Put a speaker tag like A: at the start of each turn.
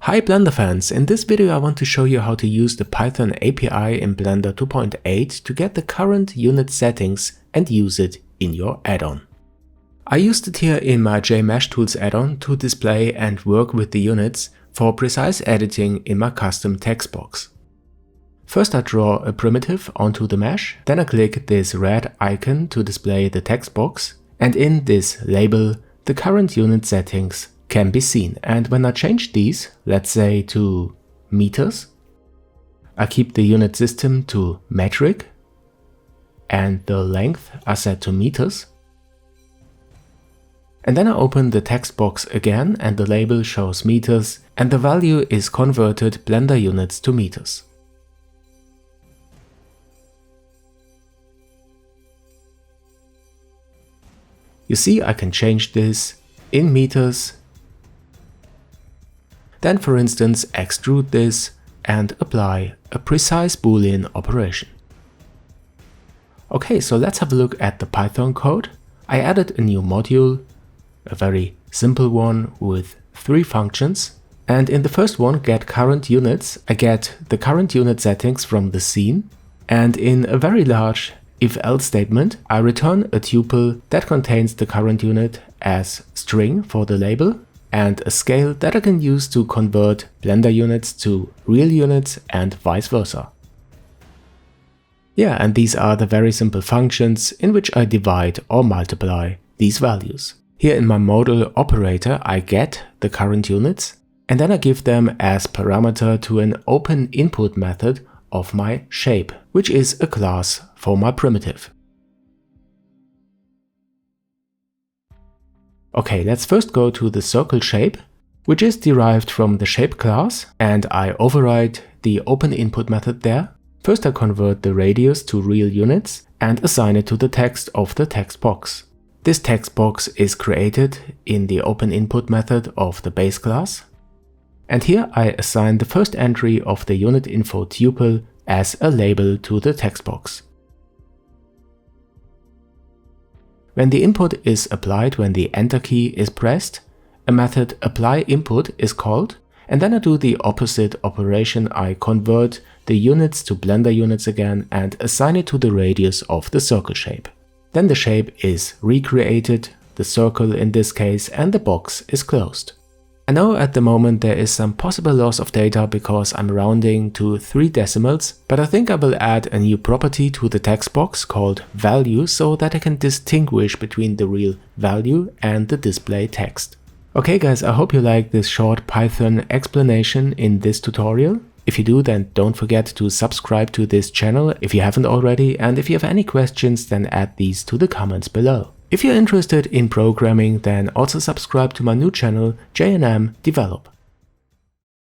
A: Hi Blender fans, in this video I want to show you how to use the Python API in Blender 2.8 to get the current unit settings and use it in your add-on. I used it here in my JMeshTools add-on to display and work with the units for precise editing in my custom text box. First I draw a primitive onto the mesh, then I click this red icon to display the text box, and in this label the current unit settings can be seen. And when I change these, let's say to meters, I keep the unit system to metric and the length I set to meters. And then I open the text box again and the label shows meters and the value is converted Blender units to meters. You see, I can change this in meters. Then for instance extrude this and apply a precise Boolean operation. Okay, so let's have a look at the Python code. I added a new module, a very simple one with 3 functions. And in the first one, get current units, I get the current unit settings from the scene. And in a very large if-else statement, I return a tuple that contains the current unit as string for the label, and a scale that I can use to convert Blender units to real units and vice versa. Yeah, and these are the very simple functions in which I divide or multiply these values. Here in my modal operator I get the current units and then I give them as parameter to an open input method of my shape, which is a class for my primitive. Okay, let's first go to the circle shape, which is derived from the shape class, and I override the open input method there. First I convert the radius to real units and assign it to the text of the text box. This text box is created in the open input method of the base class. And here I assign the first entry of the unit info tuple as a label to the text box. When the input is applied when the enter key is pressed, a method applyInput is called, and then I do the opposite operation. I convert the units to Blender units again and assign it to the radius of the circle shape. Then the shape is recreated, the circle in this case, and the box is closed. I know at the moment there is some possible loss of data because I'm rounding to 3 decimals, but I think I will add a new property to the text box called value so that I can distinguish between the real value and the display text. Okay guys, I hope you liked this short Python explanation in this tutorial. If you do, then don't forget to subscribe to this channel if you haven't already, and if you have any questions then add these to the comments below. If you're interested in programming, then also subscribe to my new channel, Jayanam Develop.